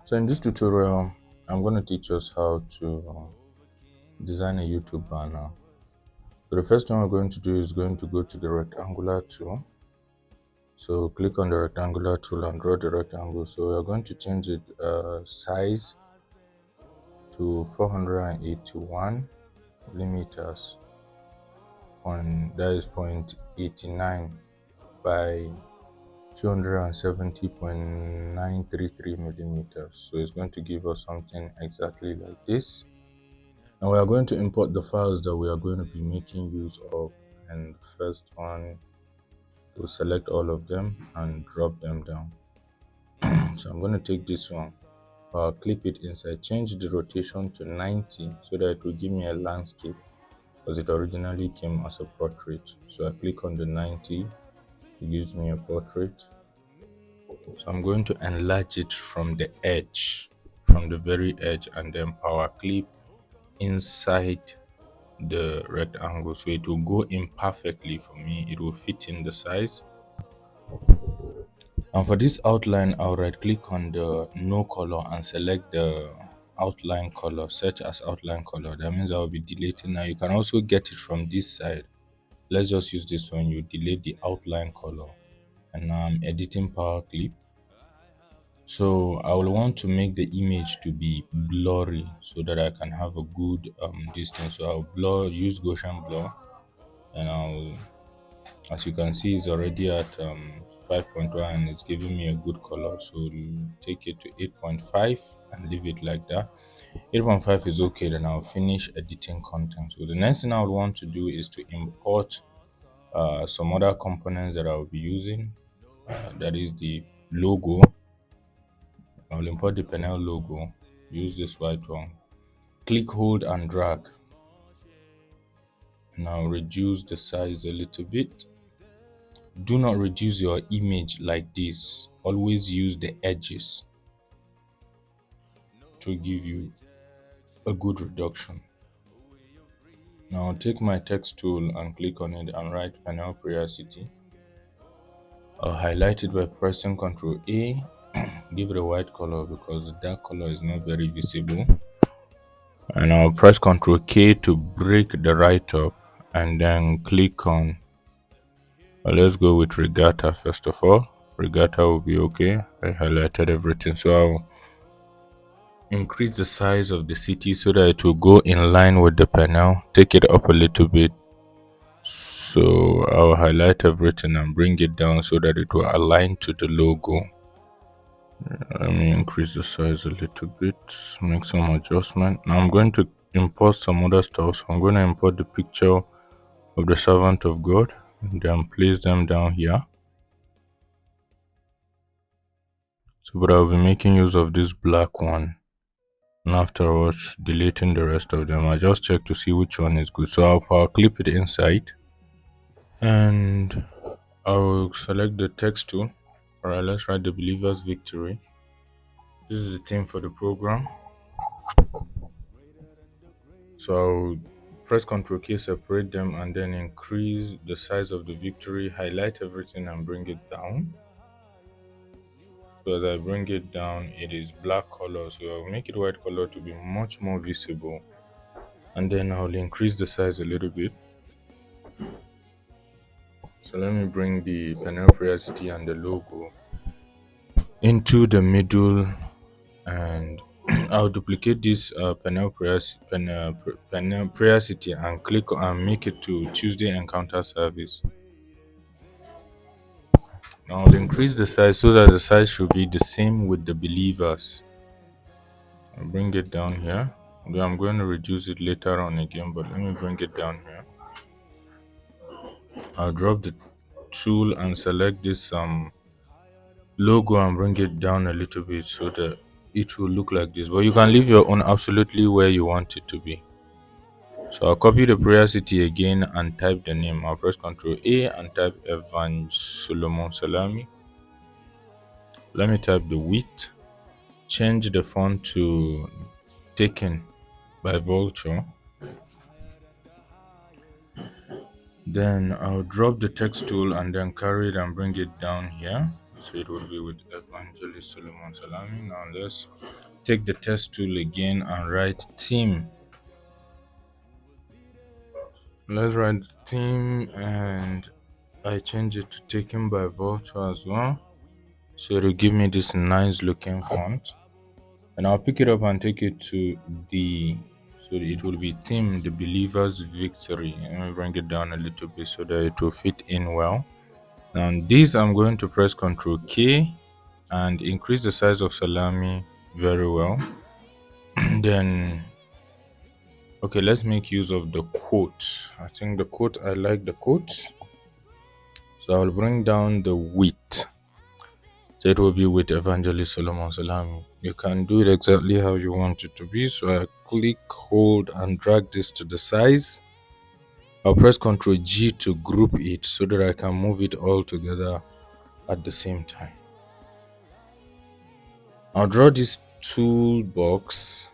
So in this tutorial, I'm going to teach us how to design a YouTube banner. So the first thing we're going to do is going to go to the rectangular tool. So click on the rectangular tool and draw the rectangle. So we're going to change it size to 481 millimeters. That is 0.89 by 270.933 millimeters. So it's going to give us something exactly like this. Now we are going to import the files that we are going to be making use of, and the first one, we'll select all of them and drop them down. So I'm going to take this one, clip it inside, change the rotation to 90 so that it will give me a landscape, because it originally came as a portrait. So I click on the 90, it gives me a portrait. So I'm going to enlarge it from the edge, from the very edge, and then power clip inside the rectangle, so it will go in perfectly for me. It will fit in the size. And for this outline, I'll right click on the no color and select the outline color, search as outline color. That means I'll be deleting. Now you can also get it from this side. Let's just use this one. You delete the outline color, and now I'm editing power clip. So I will want to make the image to be blurry so that I can have a good distance. So I'll use Gaussian blur, and as you can see, it's already at 5.1 and it's giving me a good color. So we'll take it to 8.5 and leave it like that. 8.5 is okay. Then I'll finish editing content. So the next thing I would want to do is to import some other components that I'll be using. That is the logo. I'll import the panel logo. Use this white one. Click, hold, and drag. And I'll reduce the size a little bit. Do not reduce your image like this. Always use the edges to give you a good reduction. Now I'll take my text tool and click on it and write panel opacity. I'll highlight it by pressing Ctrl A. Give it a white color because the dark color is not very visible. And I'll press Ctrl K to break the write up, and then click on let's go with regatta first of all. Regatta will be okay. I highlighted everything, so I'll increase the size of the city so that it will go in line with the panel. Take it up a little bit. So I'll highlight everything and bring it down so that it will align to the logo. Let me increase the size a little bit, make some adjustment. Now I'm going to import some other stuff. So I'm going to import the picture of the servant of God and then place them down here. So but I'll be making use of this black one, and afterwards deleting the rest of them. I just check to see which one is good. So I'll power clip it inside, and I'll select the text tool. Alright, let's write the believer's victory. This is the theme for the program. So I'll press Ctrl K, separate them, and then increase the size of the victory, highlight everything and bring it down. So as I bring it down, it is black color, so I'll make it white color to be much more visible, and then I'll increase the size a little bit. So let me bring the panel opacity and the logo into the middle, and I'll duplicate this panel opacity and click and make it to Tuesday Encounter Service. Now I'll increase the size so that the size should be the same with the believers. I'll bring it down here. Then I'm going to reduce it later on again, but let me bring it down here. I'll drop the tool and select this logo and bring it down a little bit so that it will look like this, but you can leave your own absolutely where you want it to be. So I'll copy the opacity again and type the name. I'll press Ctrl A and type Evan Solomon Salami. Let me type the width. Change the font to Taken by Vulture. Then I'll drop the text tool and then carry it and bring it down here So it will be with Evangelist Solomon Salami. Now let's take the test tool again and write theme. Let's write theme, and I change it to taken by Vulture as well. So it'll give me this nice looking font. And I'll pick it up and take it to so it will be theme, the believer's victory. Let me bring it down a little bit so that it will fit in well. Now this, I'm going to press Ctrl K and increase the size of Salami very well. Then, okay, let's make use of the quote. I think the quote, I like the quote. So I'll bring down the width. So it will be with Evangelist Solomon Salami. You can do it exactly how you want it to be. So I click, hold, and drag this to the size. I'll press Ctrl G to group it so that I can move it all together at the same time. I'll draw this toolbox.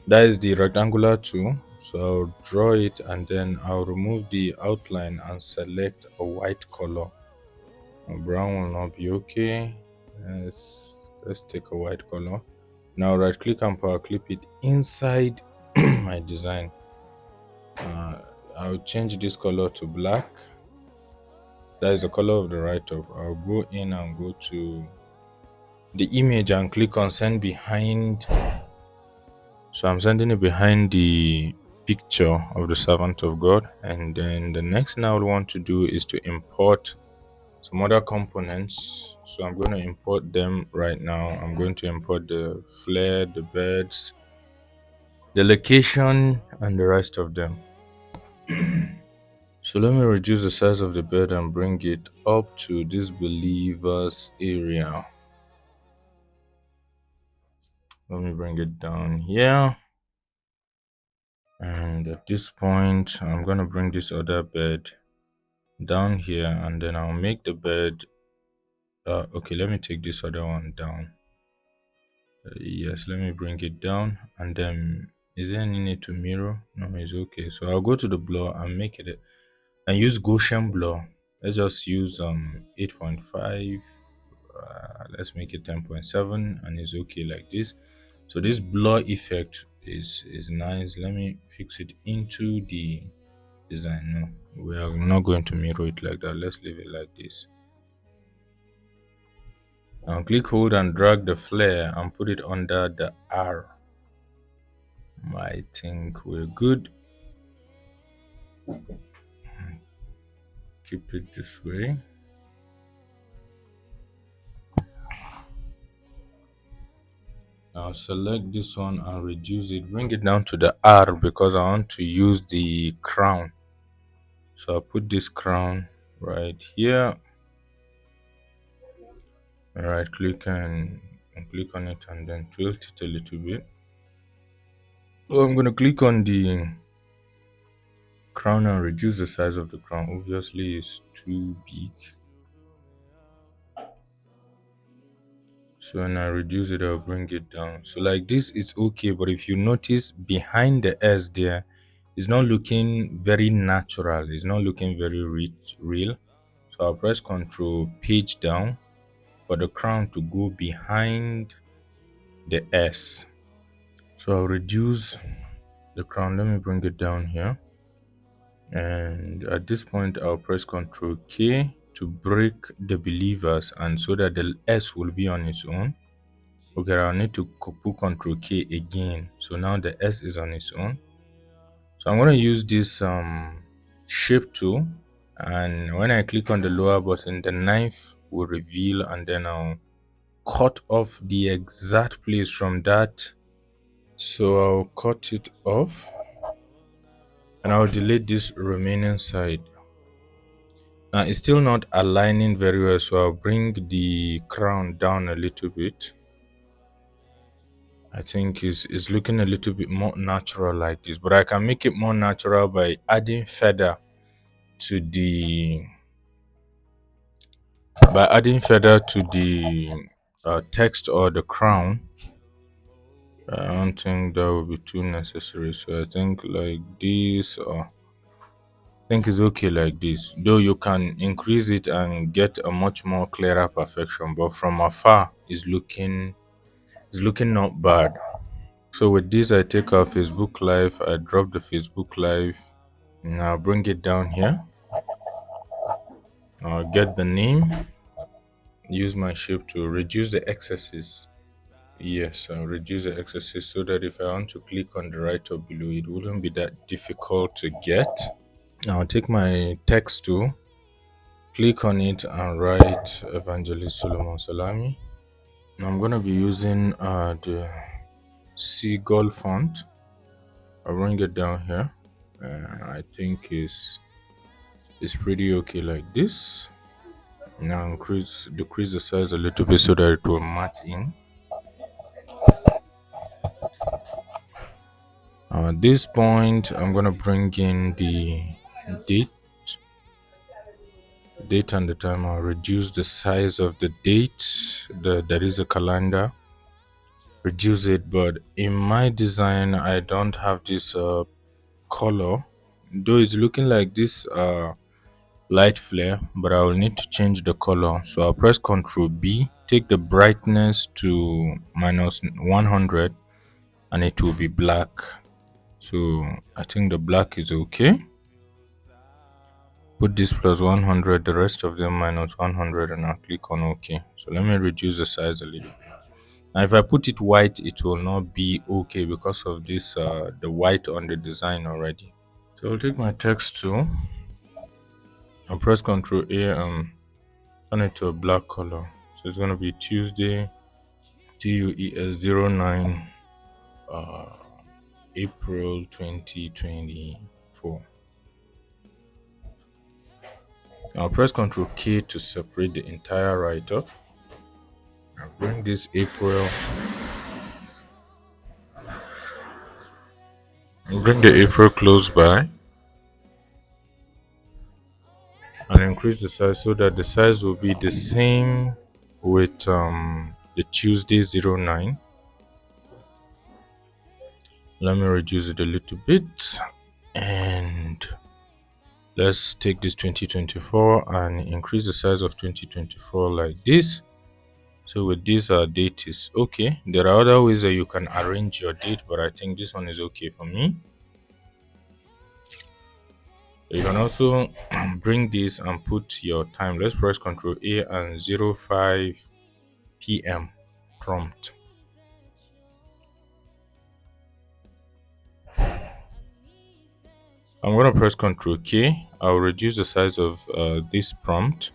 That is the rectangular tool. So I'll draw it and then I'll remove the outline and select a white color. A brown will not be okay. Let's take a white color. Now right click and power clip it inside my design. I'll change this color to black. That is the color of the write-up. I'll go in and go to the image and click on send behind. So I'm sending it behind the picture of the servant of God. And then the next thing I would want to do is to import some other components. So I'm going to import them right now. I'm going to import the flare, the birds, the location, and the rest of them. So let me reduce the size of the bird and bring it up to this believers area. Let me bring it down here. And at this point, I'm going to bring this other bed down here, and then I'll make the bed. Okay, let me take this other one down. Yes, let me bring it down, and then is there any need to mirror? No, it's okay. So I'll go to the blur and make it and use Gaussian blur. Let's just use 8.5. Let's make it 10.7, and it's okay like this. So this blur effect is nice. Let me fix it into the design. No, we are not going to mirror it like that. Let's leave it like this. Now click, hold, and drag the flare and put it under the R. I think we're good. Keep it this way. Now select this one and reduce it. Bring it down to the R because I want to use the crown. So I'll put this crown right here. Right click and click on it and then tilt it a little bit. So I'm going to click on the crown and reduce the size of the crown. Obviously it's too big. So when I reduce it, I'll bring it down. So like this is okay, but if you notice behind the S there, it's not looking very natural. It's not looking very real. So I'll press Ctrl page down for the crown to go behind the S. So I'll reduce the crown. Let me bring it down here. And at this point, I'll press Ctrl K to break the believers, and so that the S will be on its own. Okay, I'll need to put Ctrl K again. So now the S is on its own. So I'm going to use this shape tool, and when I click on the lower button, the knife will reveal, and then I'll cut off the exact place from that. So I'll cut it off, and I'll delete this remaining side. Now it's still not aligning very well, so I'll bring the crown down a little bit. I think it's looking a little bit more natural like this, but I can make it more natural by adding feather to the text or the crown. I don't think that would be too necessary, so I think like this, or think it's okay like this, though you can increase it and get a much more clearer perfection, but from afar it's looking not bad. So with this, I take our Facebook live, I drop the Facebook live, now bring it down here. I'll get the name, use my shape to reduce the excesses. Yes, I'll reduce the excesses so that if I want to click on the right or below, it wouldn't be that difficult to get. I'll take my text tool, click on it and write Evangelist Solomon Salami. I'm going to be using the Seagull font. I'll bring it down here. I think it's pretty okay like this. Now decrease the size a little bit so that it will match in. At this point, I'm gonna bring in the date, and the time. I'll reduce the size of the date. There is a calendar. Reduce it, but in my design, I don't have this color. Though it's looking like this light flare, but I will need to change the color. So I'll press Ctrl B, take the brightness to minus 100, and it will be black. So I think the black is okay. Put this plus 100, the rest of them minus 100, and I'll click on OK. So let me reduce the size a little. Now if I put it white, it will not be okay because of this the white on the design already. So I'll take my text tool, I'll press Ctrl A and turn it to a black color. So it's going to be Tuesday, TUES 09 April 2024. I'll press Ctrl K to separate the entire write-up. I'll bring this April. I'll bring the April close by and increase the size so that the size will be the same with the Tuesday 09. Let me reduce it a little bit, and let's take this 2024 and increase the size of 2024 like this. So with this, our date is okay. There are other ways that you can arrange your date, but I think this one is okay for me. You can also bring this and put your time. Let's press Ctrl A and 05 p.m. prompt. I'm going to press Ctrl K. I'll reduce the size of this prompt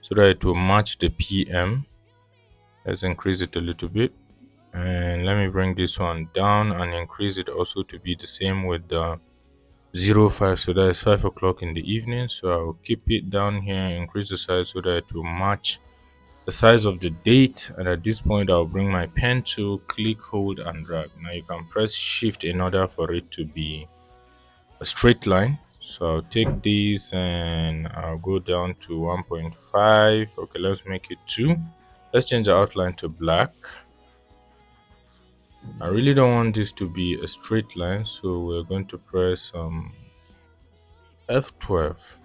so that it will match the PM. Let's increase it a little bit. And let me bring this one down and increase it also to be the same with the 05. So that is 5 o'clock in the evening. So I'll keep it down here, increase the size so that it will match the size of the date. And at this point, I'll bring my pen tool, click, hold, and drag. Now you can press Shift in order for it to be a straight line. So I'll take this and I'll go down to 1.5. Okay, let's make it 2. Let's change the outline to black. I really don't want this to be a straight line, so we're going to press F12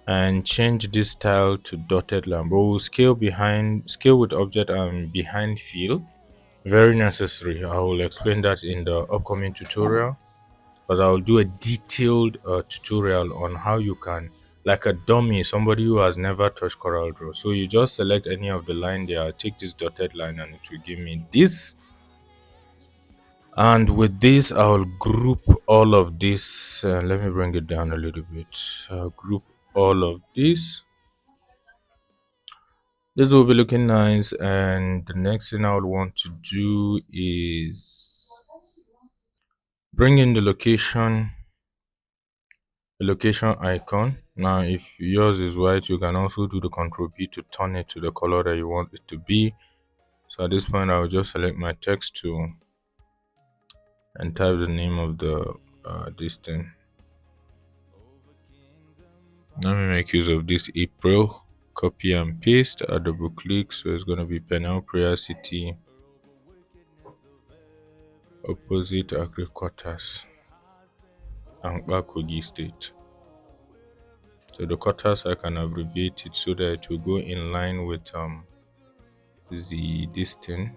and change this style to dotted line. But we'll scale with object and behind fill. Very necessary. I will explain that in the upcoming tutorial, but I'll do a detailed tutorial on how you can, like a dummy, somebody who has never touched CorelDRAW. So you just select any of the line there, I'll take this dotted line and it will give me this. And with this, I'll group all of this. Let me bring it down a little bit. I'll group all of this. This will be looking nice. And the next thing I would want to do is bring in the location icon. Now, if yours is white, you can also do the Ctrl B to turn it to the color that you want it to be. So at this point, I'll just select my text tool and type the name of the this thing. Let me make use of this April, copy and paste, add double click. So it's going to be Penel Prayer City, opposite Agri Quarters, Ankpa, Kogi State. So the quarters I can abbreviate it so that it will go in line with the this thing.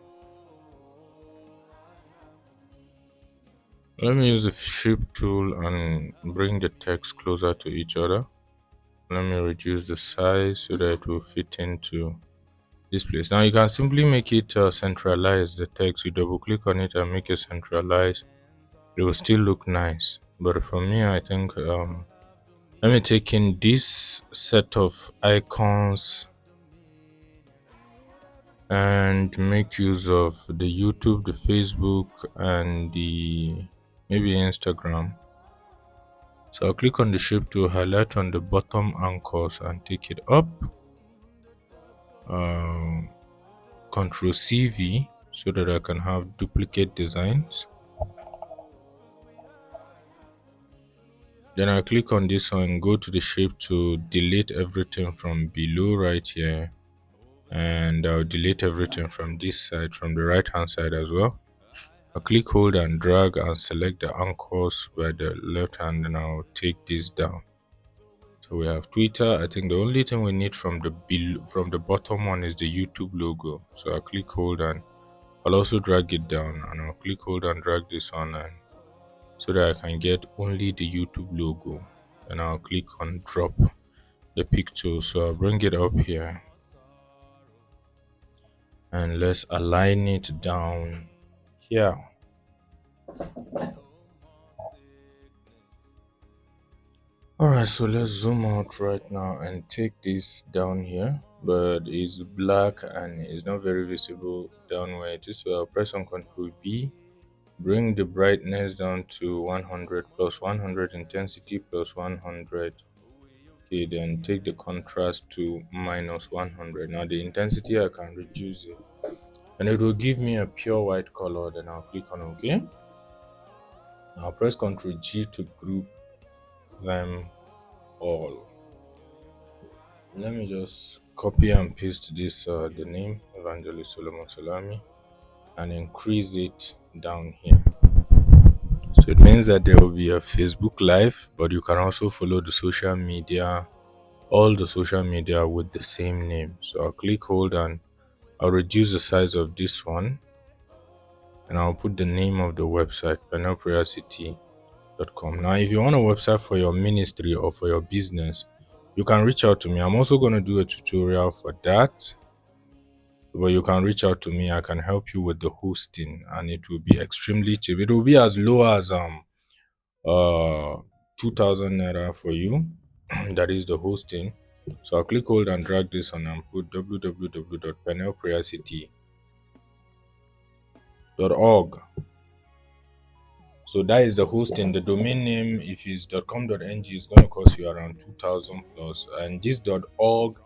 Let me use the shape tool and bring the text closer to each other. Let me reduce the size so that it will fit into this place. Now you can simply make it centralize the text. You double click on it and make it centralized. It will still look nice. But for me, I think let me take in this set of icons and make use of the YouTube, the Facebook, and the maybe Instagram. So I'll click on the shape to highlight on the bottom anchors and take it up. Um, Control CV so that I can have duplicate designs. Then I click on this one, go to the shape to delete everything from below right here. And I'll delete everything from this side, from the right hand side as well. I'll click, hold and drag and select the anchors by the left hand, and I'll take this down. So we have Twitter. I think the only thing we need from the bottom one is the YouTube logo. So I'll click, hold and I'll also drag it down, and I'll click, hold and drag this on, and so that I can get only the YouTube logo. And I'll click on drop the picture. So I'll bring it up here and let's align it down here. Alright, so let's zoom out right now and take this down here, but it's black and it's not very visible down where it is. So I'll press on Ctrl B, bring the brightness down to 100 plus 100, intensity plus 100. Okay, then take the contrast to minus 100. Now the intensity I can reduce it and it will give me a pure white color. Then I'll click on OK. I'll press Ctrl G to group them all. Let me just copy and paste this the name Evangelist Solomon Salami and increase it down here. So it means that there will be a Facebook live, but you can also follow the social media, all the social media with the same name. So I'll click, hold and I'll reduce the size of this one, and I'll put the name of the website, panelprayercity.com. Now, if you want a website for your ministry or for your business, you can reach out to me. I'm also going to do a tutorial for that, but you can reach out to me. I can help you with the hosting, and it will be extremely cheap. It will be as low as 2,000 naira for you. That is the hosting. So I'll click, hold and drag this on and put www.panelprayercity.org. So that is the hosting. The domain name, if it's .com.ng, is going to cost you around 2,000 plus, and this .org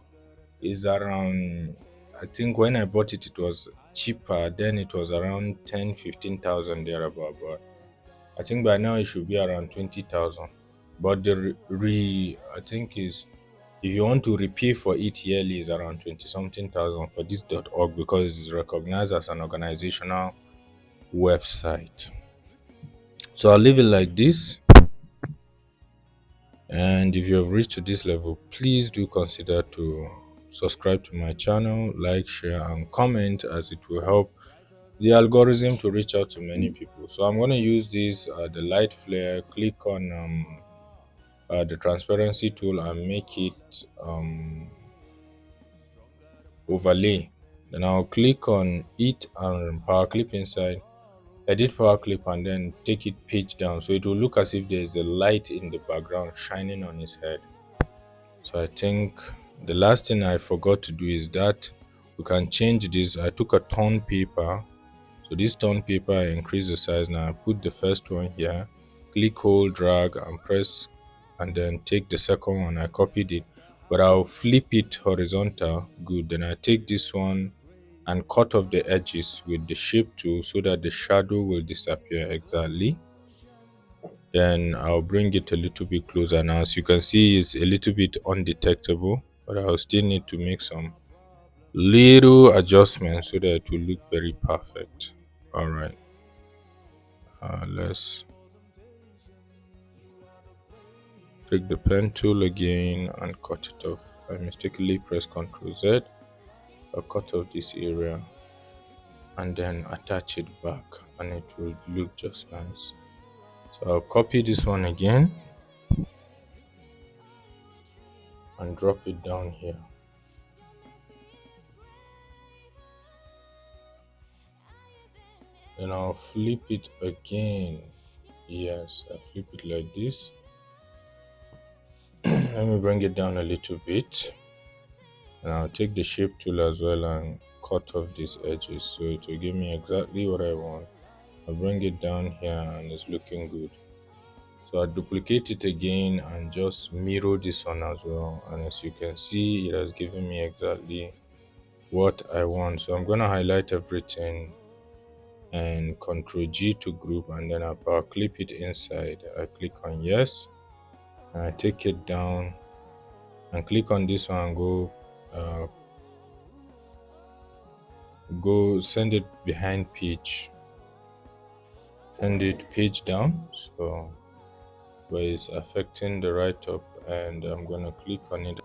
is around, I think when I bought it, it was cheaper. Then it was around 10,000-15,000 thereabout, but I think by now it should be around 20,000. But the I think is, if you want to repay for it yearly, is around 20 something thousand for this .org, because it's recognized as an organizational website. So I'll leave it like this. And if you have reached to this level, please do consider to subscribe to my channel, like, share and comment, as it will help the algorithm to reach out to many people. So I'm going to use this the light flare, click on the transparency tool and make it overlay. Then I'll click on it and power clip inside, edit power clip, and then take it page down, so it will look as if there is a light in the background shining on his head. So I think the last thing I forgot to do is that we can change this. I took a torn paper, so this torn paper, I increase the size. Now I put the first one here, click, hold, drag and press, and then take the second one. I copied it, but I'll flip it horizontal. Good. Then I take this one and cut off the edges with the shape tool so that the shadow will disappear exactly. Then I'll bring it a little bit closer. Now as you can see, it's a little bit undetectable, but I'll still need to make some little adjustments so that it will look very perfect. All right, let's Take the pen tool again and cut it off. I mistakenly press Ctrl Z. I'll cut off this area and then attach it back, and it will look just nice. So I'll copy this one again and drop it down here. Then I'll flip it again. Yes, I flip it like this. Let me bring it down a little bit. And I'll take the shape tool as well and cut off these edges so it will give me exactly what I want. I'll bring it down here and it's looking good. So I'll duplicate it again and just mirror this one as well. And as you can see, it has given me exactly what I want. So I'm going to highlight everything and Ctrl G to group, and then I'll power clip it inside. I click on yes, and I take it down and click on this one and go send it behind page. Send it page down, so where it's affecting the write up, and I'm gonna click on it